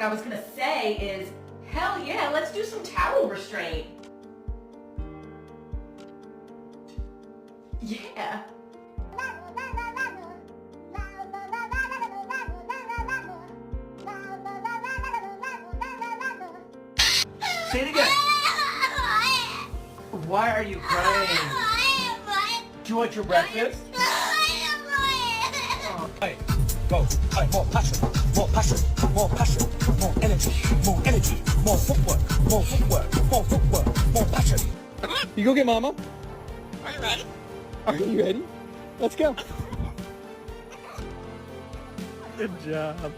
I was gonna say is, hell yeah, let's do some towel restraint. Yeah. Say it again. Why are you crying? Do you want your breakfast? Hey, go. Hey, more passion, more passion, more passion, more energy, more energy, more footwork, more footwork, more footwork, more passion. You go get mama. Are you ready? Are you ready? Let's go. Good job.